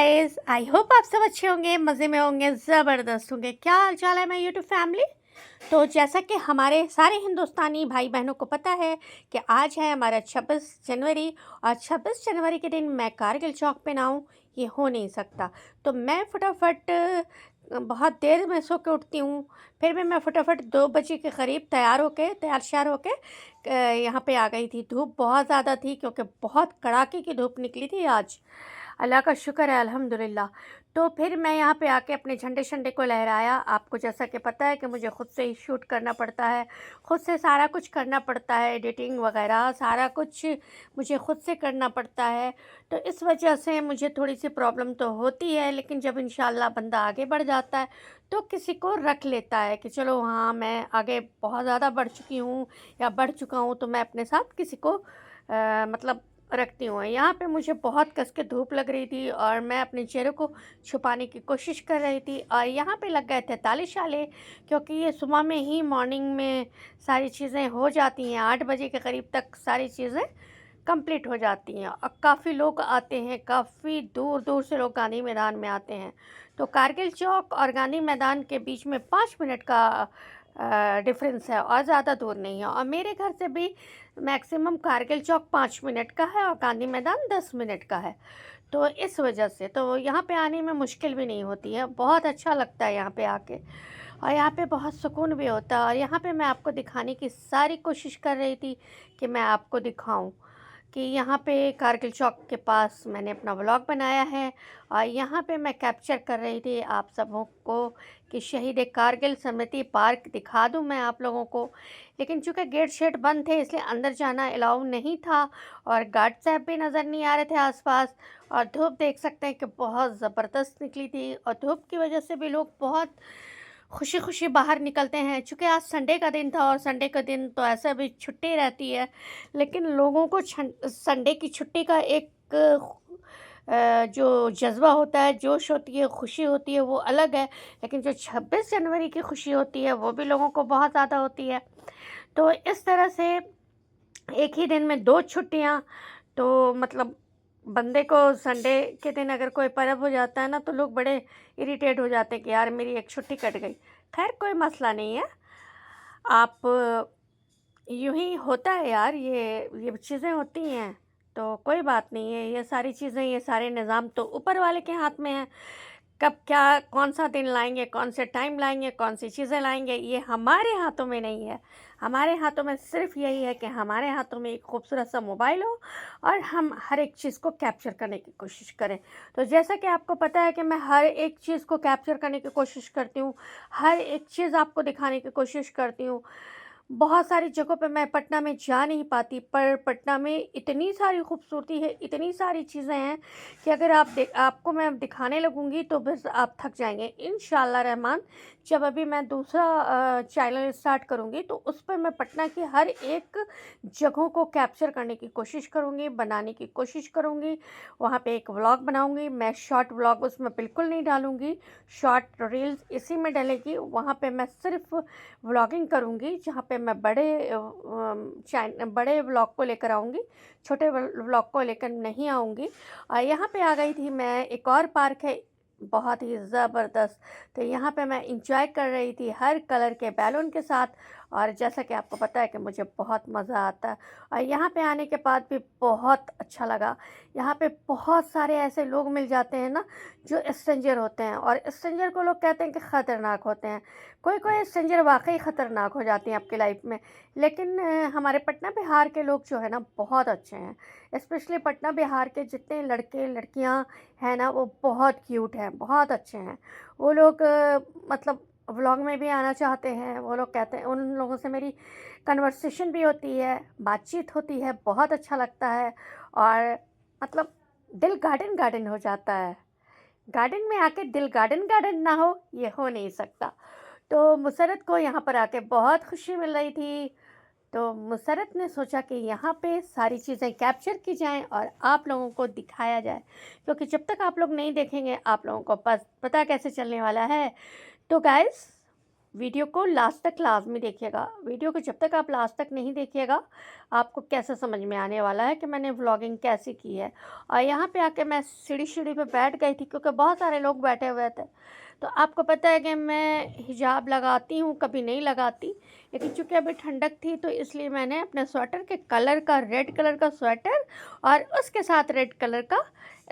Guys, I hope आप सब अच्छे होंगे, मज़े में होंगे, ज़बरदस्त होंगे। क्या हाल चाल है मेरी यूट्यूब फैमिली। तो जैसा कि हमारे सारे हिंदुस्तानी भाई बहनों को पता है कि आज है हमारा 26 जनवरी और 26 जनवरी के दिन मैं कारगिल चौक पे ना हूँ, ये हो नहीं सकता। तो मैं फटाफट बहुत देर में सो के उठती हूँ, फिर भी मैं फटाफट 2 बजे के करीब तैयार श्यार होके यहाँ पे आ गई थी। धूप बहुत ज़्यादा थी क्योंकि बहुत कड़ाके की धूप निकली थी आज। अल्लाह का शुक्र है, अल्हम्दुलिल्लाह। तो फिर मैं यहाँ पे आके अपने झंडे शंडे को लहराया। आपको जैसा कि पता है कि मुझे ख़ुद से ही शूट करना पड़ता है, ख़ुद से सारा कुछ करना पड़ता है, एडिटिंग वगैरह सारा कुछ मुझे ख़ुद से करना पड़ता है। तो इस वजह से मुझे थोड़ी सी प्रॉब्लम तो होती है, लेकिन जब इंशाल्लाह बंदा आगे बढ़ जाता है तो किसी को रख लेता है कि चलो हाँ, मैं आगे बहुत ज़्यादा बढ़ चुकी हूँ या बढ़ चुका हूँ, तो मैं अपने साथ किसी को मतलब रखती हूँ। यहाँ पे मुझे बहुत कस के धूप लग रही थी और मैं अपने चेहरे को छुपाने की कोशिश कर रही थी और यहाँ पे लग गए थे ताले शाले, क्योंकि ये सुबह में ही मॉर्निंग में सारी चीज़ें हो जाती हैं। 8 बजे के करीब तक सारी चीज़ें कंप्लीट हो जाती हैं और काफ़ी लोग आते हैं, काफ़ी दूर दूर से लोग गांधी मैदान में आते हैं। तो कारगिल चौक और गांधी मैदान के बीच में 5 मिनट का डिफरेंस है और ज़्यादा दूर नहीं है। और मेरे घर से भी मैक्सिमम कारगिल चौक 5 मिनट का है और गांधी मैदान 10 मिनट का है। तो इस वजह से तो यहाँ पे आने में मुश्किल भी नहीं होती है, बहुत अच्छा लगता है यहाँ पे आके और यहाँ पे बहुत सुकून भी होता है। और यहाँ पे मैं आपको दिखाने की सारी कोशिश कर रही थी कि मैं आपको दिखाऊं कि यहाँ पे कारगिल चौक के पास मैंने अपना व्लॉग बनाया है और यहाँ पे मैं कैप्चर कर रही थी आप सबों को कि शहीद कारगिल स्मृति पार्क दिखा दूँ मैं आप लोगों को। लेकिन चूँकि गेट शेट बंद थे इसलिए अंदर जाना अलाउ नहीं था और गार्ड साहब भी नज़र नहीं आ रहे थे आसपास। और धूप देख सकते हैं कि बहुत ज़बरदस्त निकली थी और धूप की वजह से भी लोग बहुत खुशी खुशी बाहर निकलते हैं। चूँकि आज संडे का दिन था और संडे का दिन तो ऐसा भी छुट्टी रहती है, लेकिन लोगों को संडे की छुट्टी का एक जो जज्बा होता है, जोश होती है, खुशी होती है, वो अलग है। लेकिन जो 26 जनवरी की खुशी होती है वो भी लोगों को बहुत ज़्यादा होती है। तो इस तरह से एक ही दिन में 2 छुट्टियाँ, तो मतलब बंदे को संडे के दिन अगर कोई पर्व हो जाता है ना तो लोग बड़े इरिटेट हो जाते हैं कि यार मेरी एक छुट्टी कट गई। खैर कोई मसला नहीं है, आप यूं ही होता है यार, ये चीज़ें होती हैं तो कोई बात नहीं है। ये सारी चीज़ें, ये सारे निज़ाम तो ऊपर वाले के हाथ में है। कब क्या कौन सा दिन लाएंगे, कौन से टाइम लाएंगे, कौन सी चीज़ें लाएंगे, ये हमारे हाथों में नहीं है। हमारे हाथों में सिर्फ यही है कि हमारे हाथों में एक खूबसूरत सा मोबाइल हो और हम हर एक चीज़ को कैप्चर करने की कोशिश करें। तो जैसा कि आपको पता है कि मैं हर एक चीज़ को कैप्चर करने की कोशिश करती हूँ, हर एक चीज़ आपको दिखाने की कोशिश करती हूँ। बहुत सारी जगहों पे मैं पटना में जा नहीं पाती, पर पटना में इतनी सारी खूबसूरती है, इतनी सारी चीज़ें हैं कि अगर आपको मैं दिखाने लगूंगी तो बस आप थक जाएंगे। इंशाल्लाह रहमान जब अभी मैं दूसरा चैनल स्टार्ट करूंगी तो उस पर मैं पटना की हर एक जगहों को कैप्चर करने की कोशिश करूंगी, बनाने की कोशिश करूंगी। वहाँ पे एक व्लॉग बनाऊंगी मैं, शॉर्ट व्लॉग उसमें बिल्कुल नहीं डालूंगी, शॉर्ट रील्स इसी में डलेगी। वहाँ पे मैं सिर्फ व्लॉगिंग करूँगी जहाँ पे मैं बड़े व्लॉग को लेकर आऊँगी, छोटे व्लॉग को लेकर नहीं आऊँगी। और यहाँ पे आ गई थी मैं, एक और पार्क है बहुत ही ज़बरदस्त। तो यहाँ पे मैं इंजॉय कर रही थी हर कलर के बैलून के साथ और जैसा कि आपको पता है कि मुझे बहुत मज़ा आता है। और यहाँ पे आने के बाद भी बहुत अच्छा लगा। यहाँ पे बहुत सारे ऐसे लोग मिल जाते हैं ना जो स्ट्रेंजर होते हैं और स्ट्रेंजर को लोग कहते हैं कि ख़तरनाक होते हैं। कोई कोई स्ट्रेंजर वाकई ख़तरनाक हो जाती हैं आपकी लाइफ में, लेकिन हमारे पटना बिहार के लोग जो है ना बहुत अच्छे हैं। स्पेशली पटना बिहार के जितने लड़के लड़कियां हैं ना वो बहुत क्यूट हैं, बहुत अच्छे हैं। वो लोग मतलब व्लॉग में भी आना चाहते हैं। वो लोग कहते हैं, उन लोगों से मेरी कन्वर्सेशन भी होती है, बातचीत होती है, बहुत अच्छा लगता है और मतलब दिल गार्डन गार्डन हो जाता है। गार्डन में आके दिल गार्डन गार्डन ना हो, ये हो नहीं सकता। तो मुसरत को यहाँ पर आके बहुत खुशी मिल रही थी, तो मुसरत ने सोचा कि यहाँ पे सारी चीज़ें कैप्चर की जाएं और आप लोगों को दिखाया जाए, क्योंकि जब तक आप लोग नहीं देखेंगे आप लोगों को पता कैसे चलने वाला है। तो गाइस वीडियो को लास्ट तक लाजमी देखिएगा। वीडियो को जब तक आप लास्ट तक नहीं देखिएगा आपको कैसे समझ में आने वाला है कि मैंने व्लॉगिंग कैसे की है। और यहाँ पे आके मैं सीढ़ी पे बैठ गई थी क्योंकि बहुत सारे लोग बैठे हुए थे। तो आपको पता है कि मैं हिजाब लगाती हूँ, कभी नहीं लगाती, लेकिन चूँकि अभी ठंडक थी तो इसलिए मैंने अपने स्वेटर के कलर का रेड कलर का स्वेटर और उसके साथ रेड कलर का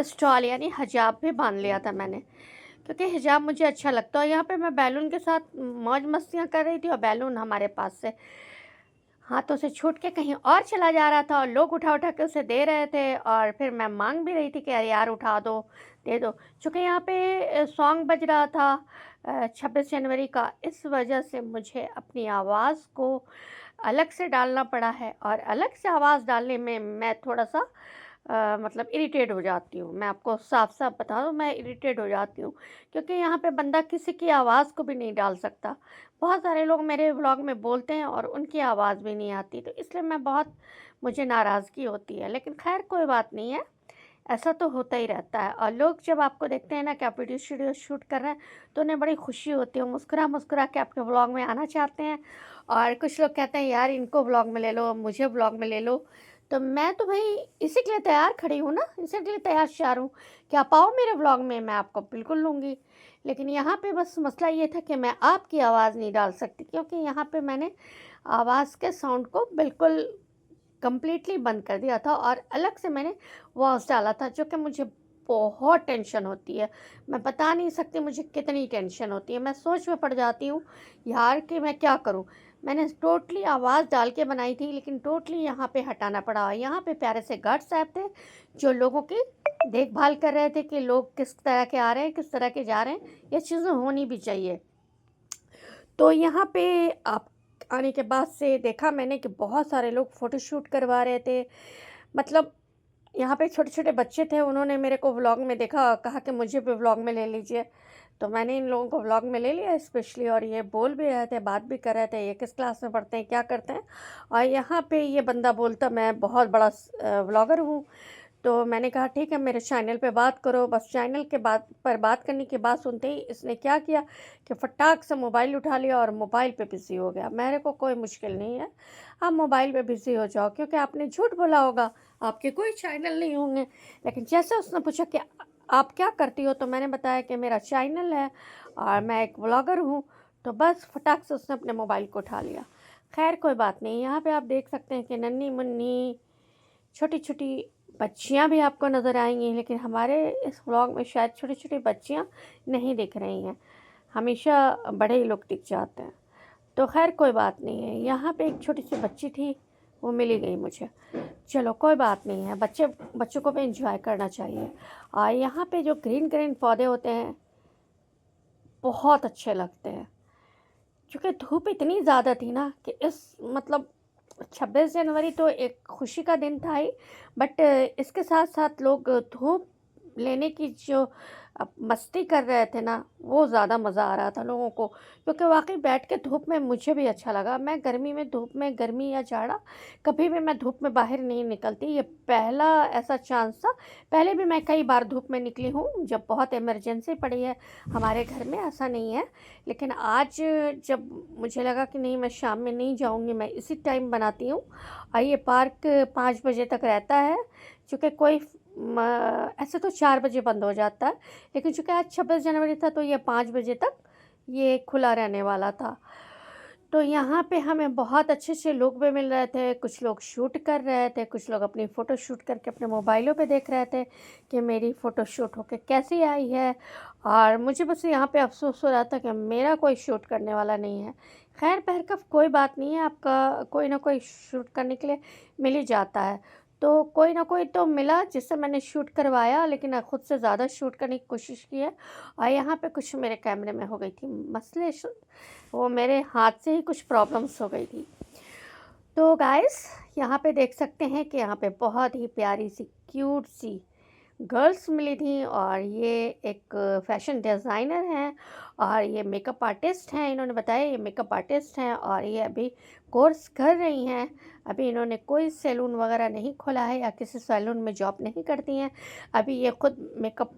स्टॉल यानी हिजाब भी बांध लिया था मैंने, क्योंकि हिजाब मुझे अच्छा लगता है। यहाँ पे मैं बैलून के साथ मौज मस्तियाँ कर रही थी और बैलून हमारे पास से हाथों से छूट के कहीं और चला जा रहा था और लोग उठा उठा के उसे दे रहे थे और फिर मैं मांग भी रही थी कि अरे यार उठा दो, दे दो। चूँकि यहाँ पे सॉन्ग बज रहा था 26 जनवरी का, इस वजह से मुझे अपनी आवाज़ को अलग से डालना पड़ा है और अलग से आवाज़ डालने में मैं थोड़ा सा मतलब इरिटेट हो जाती हूँ। मैं आपको साफ साफ बता दूँ, मैं इरिटेट हो जाती हूँ क्योंकि यहाँ पे बंदा किसी की आवाज़ को भी नहीं डाल सकता। बहुत सारे लोग मेरे व्लॉग में बोलते हैं और उनकी आवाज़ भी नहीं आती, तो इसलिए मैं बहुत मुझे नाराज़गी होती है। लेकिन खैर कोई बात नहीं है, ऐसा तो होता ही रहता है। और लोग जब आपको देखते हैं ना कि आप वीडियो शूट कर रहे हैं तो उन्हें बड़ी खुशी होती है, मुस्कुरा मुस्कुरा के आपके व्लॉग में आना चाहते हैं। और कुछ लोग कहते हैं यार इनको व्लॉग में ले लो, मुझे व्लॉग में ले लो। तो मैं तो भाई इसी के लिए तैयार खड़ी हूँ ना, इसी के लिए तैयार श्यार हूँ कि आप आओ मेरे व्लॉग में, मैं आपको बिल्कुल लूँगी। लेकिन यहाँ पे बस मसला ये था कि मैं आपकी आवाज़ नहीं डाल सकती क्योंकि यहाँ पे मैंने आवाज़ के साउंड को बिल्कुल कंप्लीटली बंद कर दिया था और अलग से मैंने वॉइस डाला था, जो कि मुझे बहुत टेंशन होती है। मैं बता नहीं सकती मुझे कितनी टेंशन होती है। मैं सोच में पड़ जाती हूँ यार कि मैं क्या करूँ। मैंने टोटली आवाज़ डाल के बनाई थी लेकिन टोटली यहाँ पे हटाना पड़ा। यहाँ पे प्यारे से गार्ड साहब थे जो लोगों की देखभाल कर रहे थे कि लोग किस तरह के आ रहे हैं, किस तरह के जा रहे हैं। ये चीज़ें होनी भी चाहिए। तो यहाँ पे आप आने के बाद से देखा मैंने कि बहुत सारे लोग फ़ोटोशूट करवा रहे थे। मतलब यहाँ पे छोटे-छोटे बच्चे थे, उन्होंने मेरे को व्लॉग में देखा, कहा कि मुझे भी व्लॉग में ले लीजिए। तो मैंने इन लोगों को व्लॉग में ले लिया स्पेशली, और ये बोल भी रहे थे, बात भी कर रहे थे, ये किस क्लास में पढ़ते हैं, क्या करते हैं। और यहाँ पे ये बंदा बोलता मैं बहुत बड़ा व्लॉगर हूँ। तो मैंने कहा ठीक है मेरे चैनल पे बात करो। बस चैनल के बात करने की बात सुनते ही इसने क्या किया कि फटाक से मोबाइल उठा लिया और मोबाइल पे बिज़ी हो गया। मेरे को कोई मुश्किल नहीं है, आप मोबाइल पे बिज़ी हो जाओ क्योंकि आपने झूठ बोला होगा, आपके कोई चैनल नहीं होंगे। लेकिन जैसे उसने पूछा कि आप क्या करती हो, तो मैंने बताया कि मेरा चैनल है और मैं एक व्लॉगर हूँ। तो बस फटाक से उसने अपने मोबाइल को उठा लिया। खैर कोई बात नहीं। यहाँ पे आप देख सकते हैं कि नन्ही मुन्नी छोटी छोटी बच्चियाँ भी आपको नज़र आएंगी, लेकिन हमारे इस व्लॉग में शायद छोटी छोटी बच्चियाँ नहीं दिख रही हैं, हमेशा बड़े ही लोग दिख जाते हैं। तो खैर कोई बात नहीं है। यहाँ पे एक छोटी सी बच्ची थी, वो मिली गई मुझे। चलो कोई बात नहीं है, बच्चों को भी इंजॉय करना चाहिए। और यहाँ पे जो ग्रीन ग्रीन पौधे होते हैं बहुत अच्छे लगते हैं, क्योंकि धूप इतनी ज़्यादा थी ना कि इस मतलब 26 जनवरी तो एक खुशी का दिन था ही, बट इसके साथ साथ लोग धूप लेने की जो मस्ती कर रहे थे ना, वो ज़्यादा मज़ा आ रहा था लोगों को, क्योंकि वाकई बैठ के धूप में मुझे भी अच्छा लगा। मैं गर्मी में धूप में, गर्मी या जाड़ा, कभी भी मैं धूप में बाहर नहीं निकलती। ये पहला ऐसा चांस था। पहले भी मैं कई बार धूप में निकली हूँ जब बहुत इमरजेंसी पड़ी है हमारे घर में, ऐसा नहीं है। लेकिन आज जब मुझे लगा कि नहीं मैं शाम में नहीं जाऊँगी, मैं इसी टाइम बनाती हूँ। और ये पार्क 5 बजे तक रहता है, चूँकि कोई ऐसे तो 4 बजे बंद हो जाता है, लेकिन चूँकि आज 26 जनवरी था तो ये 5 बजे तक ये खुला रहने वाला था। तो यहाँ पे हमें बहुत अच्छे से लोग भी मिल रहे थे, कुछ लोग शूट कर रहे थे, कुछ लोग अपनी फ़ोटो शूट करके अपने मोबाइलों पे देख रहे थे कि मेरी फ़ोटो शूट होके कैसी आई है। और मुझे बस यहाँ पे अफ़सोस हो रहा था कि मेरा कोई शूट करने वाला नहीं है। खैर बहरकफ कोई बात नहीं है, आपका कोई ना कोई शूट करने के लिए मिल ही जाता है। तो कोई ना कोई तो मिला जिससे मैंने शूट करवाया, लेकिन खुद से ज़्यादा शूट करने की कोशिश की है। और यहाँ पे कुछ मेरे कैमरे में हो गई थी मसले, वो मेरे हाथ से ही कुछ प्रॉब्लम्स हो गई थी। तो गाइस यहाँ पे देख सकते हैं कि यहाँ पे बहुत ही प्यारी सी क्यूट सी गर्ल्स मिली थी, और ये एक फैशन डिज़ाइनर हैं और ये मेकअप आर्टिस्ट हैं। इन्होंने बताया ये मेकअप आर्टिस्ट हैं और ये अभी कोर्स कर रही हैं। अभी इन्होंने कोई सैलून वगैरह नहीं खोला है या किसी सैलून में जॉब नहीं करती हैं। अभी ये खुद मेकअप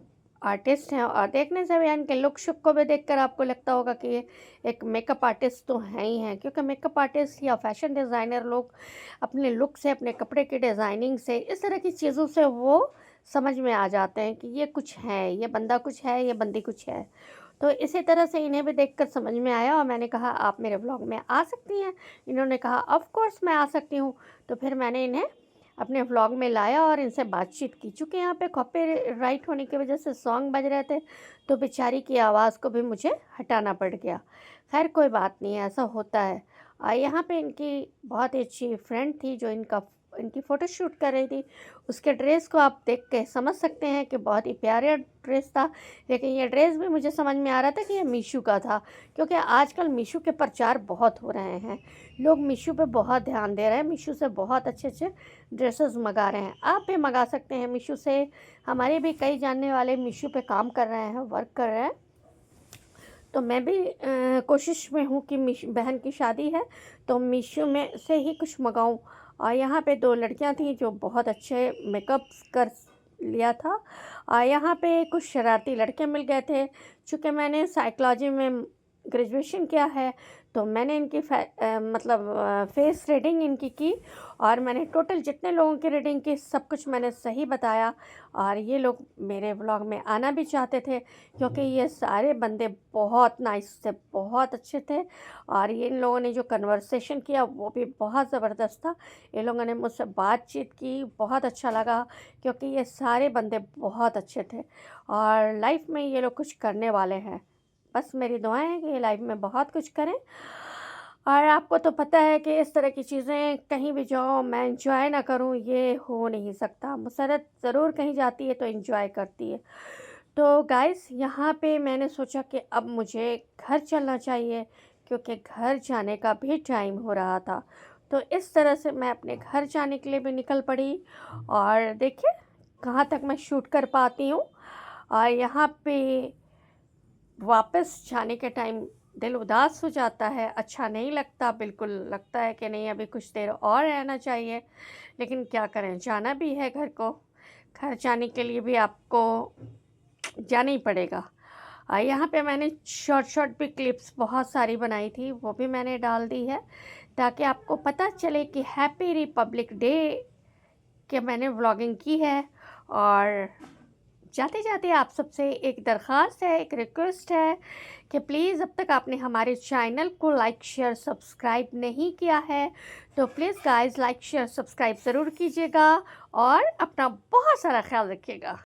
आर्टिस्ट हैं और देखने से भी इनके लुक शुक को भी देखकर आपको लगता होगा कि ये एक मेकअप आर्टिस्ट तो हैं ही हैं, क्योंकि मेकअप आर्टिस्ट या फैशन डिज़ाइनर लोग अपने लुक से, अपने कपड़े की डिज़ाइनिंग से, इस तरह की चीज़ों से वो समझ में आ जाते हैं कि ये कुछ है, ये बंदा कुछ है, ये बंदी कुछ है। तो इसी तरह से इन्हें भी देखकर समझ में आया और मैंने कहा आप मेरे व्लॉग में आ सकती हैं। इन्होंने कहा ऑफ़ कोर्स मैं आ सकती हूँ। तो फिर मैंने इन्हें अपने व्लॉग में लाया और इनसे बातचीत की। चूँकि यहाँ पे कॉपीराइट होने की वजह से सॉन्ग बज रहे थे, तो बेचारी की आवाज़ को भी मुझे हटाना पड़ गया। ख़ैर कोई बात नहीं है, ऐसा होता है। यहाँ पे इनकी बहुत ही अच्छी फ्रेंड थी जो इनकी फ़ोटोशूट कर रही थी। उसके ड्रेस को आप देख के समझ सकते हैं कि बहुत ही प्यारा ड्रेस था। लेकिन ये ड्रेस भी मुझे समझ में आ रहा था कि ये मीशो का था, क्योंकि आजकल मीशो के प्रचार बहुत हो रहे हैं। लोग मीशो पे बहुत ध्यान दे रहे हैं, मीशो से बहुत अच्छे-अच्छे ड्रेसेस मँगा रहे हैं। आप भी मँगा सकते हैं मीशो से। हमारे भी कई जानने वाले मीशो पे काम कर रहे हैं, वर्क कर रहे हैं। तो मैं भी कोशिश में हूँ कि बहन की शादी है तो मीशो में से ही कुछ मँगाऊँ। और यहाँ पे 2 लड़कियाँ थीं जो बहुत अच्छे मेकअप कर लिया था। यहाँ पे कुछ शरारती लड़के मिल गए थे। चूँकि मैंने साइकोलॉजी में ग्रेजुएशन किया है, तो मैंने इनकी फेस रीडिंग इनकी की और मैंने टोटल जितने लोगों की रीडिंग की सब कुछ मैंने सही बताया। और ये लोग मेरे व्लॉग में आना भी चाहते थे, क्योंकि ये सारे बंदे बहुत नाइस थे, बहुत अच्छे थे। और ये इन लोगों ने जो कन्वर्सेशन किया वो भी बहुत ज़बरदस्त था। इन लोगों ने मुझसे बातचीत की, बहुत अच्छा लगा, क्योंकि ये सारे बंदे बहुत अच्छे थे और लाइफ में ये लोग कुछ करने वाले हैं। बस मेरी दुआएं हैं कि ये लाइफ में बहुत कुछ करें। और आपको तो पता है कि इस तरह की चीज़ें कहीं भी जाओ मैं एंजॉय ना करूं, ये हो नहीं सकता। मुसरत ज़रूर कहीं जाती है तो एंजॉय करती है। तो गाइस यहाँ पे मैंने सोचा कि अब मुझे घर चलना चाहिए, क्योंकि घर जाने का भी टाइम हो रहा था। तो इस तरह से मैं अपने घर जाने के लिए भी निकल पड़ी। और देखिए कहाँ तक मैं शूट कर पाती हूँ। और यहाँ पे वापस जाने के टाइम दिल उदास हो जाता है, अच्छा नहीं लगता, बिल्कुल लगता है कि नहीं अभी कुछ देर और रहना चाहिए। लेकिन क्या करें, जाना भी है घर को। घर जाने के लिए भी आपको जाना ही पड़ेगा। यहाँ पे मैंने शॉर्ट भी क्लिप्स बहुत सारी बनाई थी, वो भी मैंने डाल दी है, ताकि आपको पता चले कि हैप्पी रिपब्लिक डे कि मैंने व्लॉगिंग की है। और जाते जाते आप सबसे एक दरख्वास्त है, एक रिक्वेस्ट है कि प्लीज़ अब तक आपने हमारे चैनल को लाइक शेयर सब्सक्राइब नहीं किया है तो please guys like share subscribe ज़रूर कीजिएगा और अपना बहुत सारा ख्याल रखिएगा।